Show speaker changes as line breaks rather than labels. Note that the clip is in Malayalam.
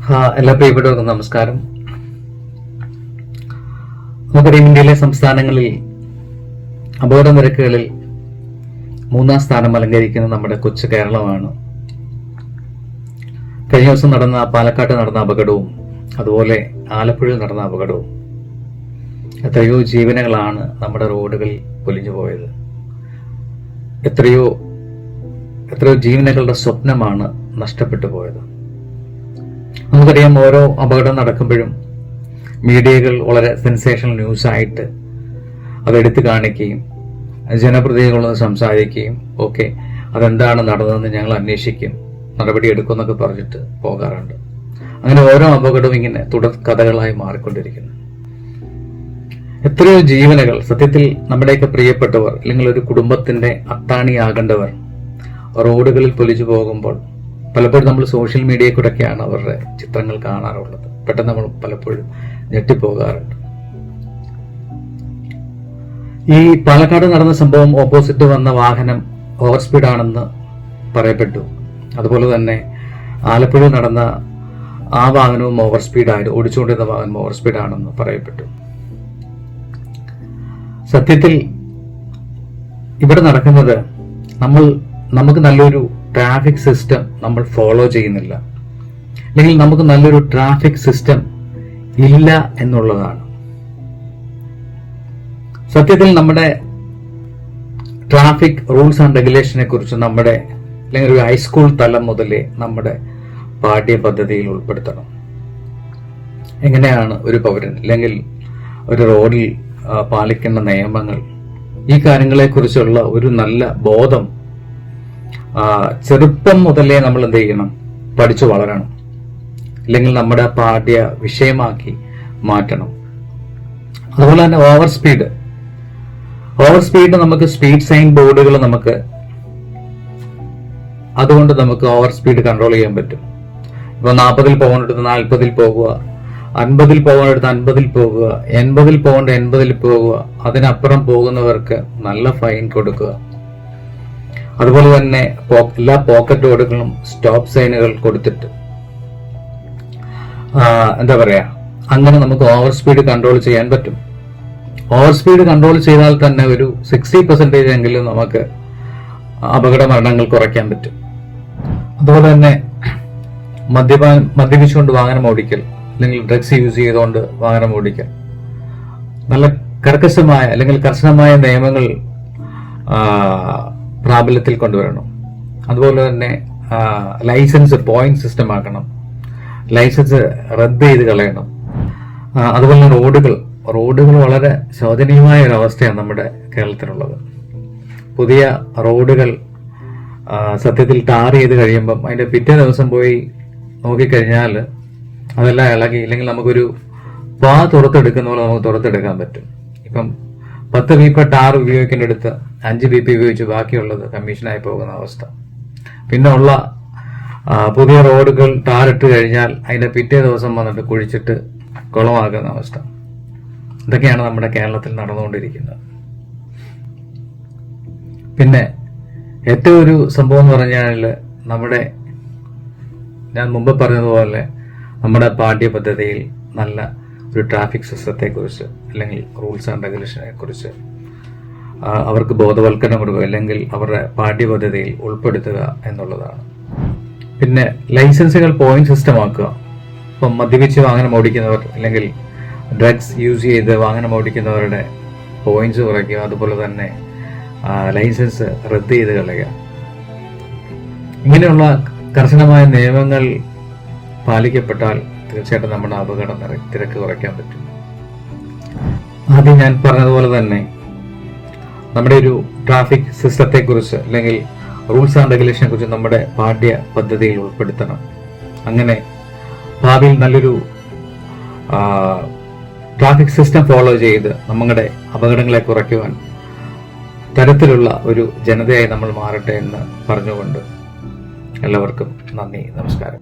എല്ലാ പ്രിയപ്പെട്ടവർക്കും നമസ്കാരം. നമുക്കറിയാം, ഇന്ത്യയിലെ സംസ്ഥാനങ്ങളിൽ അപകട നിരക്കുകളിൽ 3-ാം സ്ഥാനം അലങ്കരിക്കുന്നത് നമ്മുടെ കൊച്ചു കേരളമാണ്. കഴിഞ്ഞ ദിവസം പാലക്കാട്ട് നടന്ന അപകടവും അതുപോലെ ആലപ്പുഴയിൽ നടന്ന അപകടവും എത്രയോ ജീവനുകളാണ് നമ്മുടെ റോഡുകളിൽ പൊലിഞ്ഞു പോയത്. എത്രയോ ജീവനുകളുടെ സ്വപ്നമാണ് നഷ്ടപ്പെട്ടു പോയത്. നമുക്കറിയാം, ഓരോ അപകടം നടക്കുമ്പോഴും മീഡിയകൾ വളരെ സെൻസേഷണൽ ന്യൂസായിട്ട് അതെടുത്ത് കാണിക്കുകയും ജനപ്രതിനിധികളോട് സംസാരിക്കുകയും ഒക്കെ അതെന്താണ് നടന്നതെന്ന് ഞങ്ങൾ അന്വേഷിക്കും, നടപടിയെടുക്കും എന്നൊക്കെ പറഞ്ഞിട്ട് പോകാറുണ്ട്. അങ്ങനെ ഓരോ അപകടവും ഇങ്ങനെ തുടർ കഥകളായി മാറിക്കൊണ്ടിരിക്കുന്നു. എത്രയോ ജീവനുകൾ, സത്യത്തിൽ നമ്മുടെയൊക്കെ പ്രിയപ്പെട്ടവർ അല്ലെങ്കിൽ ഒരു കുടുംബത്തിന്റെ അത്താണിയാകേണ്ടവർ റോഡുകളിൽ പൊലിച്ചു പോകുമ്പോൾ പലപ്പോഴും നമ്മൾ സോഷ്യൽ മീഡിയയിൽ കൂടെയൊക്കെയാണ് അവരുടെ ചിത്രങ്ങൾ കാണാറുള്ളത്. പെട്ടെന്ന് നമ്മൾ പലപ്പോഴും ഞെട്ടിപ്പോകാറുണ്ട്. ഈ പാലക്കാട് നടന്ന സംഭവം, ഓപ്പോസിറ്റ് വന്ന വാഹനം ഓവർ സ്പീഡാണെന്ന് പറയപ്പെട്ടു. അതുപോലെ തന്നെ ആലപ്പുഴ നടന്ന ആ വാഹനവും ഓവർ സ്പീഡായിരുന്നു, ഓടിച്ചുകൊണ്ടിരുന്ന വാഹനം ഓവർ സ്പീഡാണെന്ന് പറയപ്പെട്ടു. സത്യത്തിൽ ഇവിടെ നടക്കുന്നത് നമുക്ക് നല്ലൊരു ട്രാഫിക് സിസ്റ്റം നമ്മൾ ഫോളോ ചെയ്യുന്നില്ല, അല്ലെങ്കിൽ നമുക്ക് നല്ലൊരു ട്രാഫിക് സിസ്റ്റം ഇല്ല എന്നുള്ളതാണ്. സത്യത്തിൽ നമ്മുടെ ട്രാഫിക് റൂൾസ് ആൻഡ് റെഗുലേഷനെ കുറിച്ച് അല്ലെങ്കിൽ ഒരു ഹൈസ്കൂൾ തലം മുതലേ നമ്മുടെ പാഠ്യപദ്ധതിയിൽ ഉൾപ്പെടുത്തണം. എങ്ങനെയാണ് ഒരു പൗരൻ അല്ലെങ്കിൽ ഒരു റോഡിൽ പാലിക്കേണ്ട നിയമങ്ങൾ, ഈ കാര്യങ്ങളെ കുറിച്ചുള്ള ഒരു നല്ല ബോധം ചെറുപ്പം മുതലേ നമ്മൾ എന്ത് ചെയ്യണം, പഠിച്ചു വളരണം, അല്ലെങ്കിൽ നമ്മുടെ പാഠ്യ വിഷയമാക്കി മാറ്റണം. അതുപോലെ തന്നെ ഓവർ സ്പീഡ് നമുക്ക് സ്പീഡ് സൈൻ ബോർഡുകൾ അതുകൊണ്ട് നമുക്ക് ഓവർ സ്പീഡ് കൺട്രോൾ ചെയ്യാൻ പറ്റും. ഇപ്പൊ 40-ൽ പോകേണ്ടടുത്ത് 40-ൽ പോകുക, 50-ൽ പോകേണ്ടടുത്ത് 50-ൽ പോകുക, 80-ൽ പോകേണ്ട 80-ൽ പോകുക, അതിനപ്പുറം പോകുന്നവർക്ക് നല്ല ഫൈൻ കൊടുക്കുക. അതുപോലെ തന്നെ എല്ലാ പോക്കറ്റ് റോഡുകളും സ്റ്റോപ്പ് സൈനുകൾ കൊടുത്തിട്ട് അങ്ങനെ നമുക്ക് ഓവർ സ്പീഡ് കൺട്രോൾ ചെയ്യാൻ പറ്റും. ഓവർ സ്പീഡ് കൺട്രോൾ ചെയ്താൽ തന്നെ ഒരു 60% എങ്കിലും നമുക്ക് അപകട മരണങ്ങൾ കുറയ്ക്കാൻ പറ്റും. അതുപോലെ തന്നെ മദ്യപിച്ചുകൊണ്ട് വാഹനം ഓടിക്കൽ, അല്ലെങ്കിൽ ഡ്രഗ്സ് യൂസ് ചെയ്തുകൊണ്ട് വാഹനം ഓടിക്കൽ, നല്ല കർക്കശമായ അല്ലെങ്കിൽ കർശനമായ നിയമങ്ങൾ പ്രാബല്യത്തിൽ കൊണ്ടുവരണം. അതുപോലെ തന്നെ ലൈസൻസ് പോയിന്റ് സിസ്റ്റം ആക്കണം, ലൈസൻസ് റദ്ദ് ചെയ്ത് കളയണം. അതുപോലെ റോഡുകൾ വളരെ ശോചനീയമായ ഒരു അവസ്ഥയാണ് നമ്മുടെ കേരളത്തിലുള്ളത്. പുതിയ റോഡുകൾ സത്യത്തിൽ ടാർ ചെയ്ത് കഴിയുമ്പം അതിന്റെ പിറ്റേ ദിവസം പോയി നോക്കിക്കഴിഞ്ഞാൽ അതെല്ലാം ഇളകി, അല്ലെങ്കിൽ നമുക്കൊരു തുറത്തെടുക്കുന്ന പോലെ നമുക്ക് തുറത്തെടുക്കാൻ പറ്റും. ഇപ്പം 10 BP ടാർ ഉപയോഗിക്കേണ്ടടുത്ത് 5 BP ഉപയോഗിച്ച് ബാക്കിയുള്ളത് കമ്മീഷനായി പോകുന്ന അവസ്ഥ. പിന്നെ ഉള്ള പുതിയ റോഡുകൾ ടാറിട്ട് കഴിഞ്ഞാൽ അതിന്റെ പിറ്റേ ദിവസം വന്നിട്ട് കുഴിച്ചിട്ട് കുളമാക്കുന്ന അവസ്ഥ. ഇതൊക്കെയാണ് നമ്മുടെ കേരളത്തിൽ നടന്നുകൊണ്ടിരിക്കുന്നത്. പിന്നെ ഏറ്റവും ഒരു സംഭവം എന്ന് പറഞ്ഞാൽ ഞാൻ മുമ്പ് പറഞ്ഞതുപോലെ നമ്മുടെ പാഠ്യപദ്ധതിയിൽ നല്ല ഒരു ട്രാഫിക് സിസ്റ്റത്തെക്കുറിച്ച് അല്ലെങ്കിൽ റൂൾസ് ആൻഡ് റെഗുലേഷനെ കുറിച്ച് അവർക്ക് ബോധവൽക്കരണം കൊടുക്കുക, അല്ലെങ്കിൽ അവരുടെ പാഠ്യപദ്ധതിയിൽ ഉൾപ്പെടുത്തുക എന്നുള്ളതാണ്. പിന്നെ ലൈസൻസുകൾ പോയിന്റ് സിസ്റ്റം ആക്കുക. ഇപ്പം മദ്യപിച്ച് വാഹനം ഓടിക്കുന്നവർ അല്ലെങ്കിൽ ഡ്രഗ്സ് യൂസ് ചെയ്ത് വാഹനം ഓടിക്കുന്നവരുടെ പോയിന്റ്സ് കുറയ്ക്കുക. അതുപോലെ തന്നെ ലൈസൻസ് റദ്ദ് ചെയ്ത് കളയുക. ഇങ്ങനെയുള്ള കർശനമായ നിയമങ്ങൾ പാലിക്കപ്പെട്ടാൽ തീർച്ചയായിട്ടും നമ്മുടെ അപകട തിരക്ക് കുറയ്ക്കാൻ പറ്റും. ആദ്യം ഞാൻ പറഞ്ഞതുപോലെ തന്നെ നമ്മുടെ ഒരു ട്രാഫിക് സിസ്റ്റത്തെ കുറിച്ച് അല്ലെങ്കിൽ റൂൾസ് ആൻഡ് റെഗുലേഷനെ കുറിച്ച് നമ്മുടെ പാഠ്യ പദ്ധതിയിൽ ഉൾപ്പെടുത്തണം. അങ്ങനെ ഭാവിയിൽ നല്ലൊരു ട്രാഫിക് സിസ്റ്റം ഫോളോ ചെയ്ത് നമ്മുടെ അപകടങ്ങളെ കുറയ്ക്കുവാൻ തരത്തിലുള്ള ഒരു ജനതയായി നമ്മൾ മാറട്ടെ എന്ന് പറഞ്ഞുകൊണ്ട് എല്ലാവർക്കും നന്ദി, നമസ്കാരം.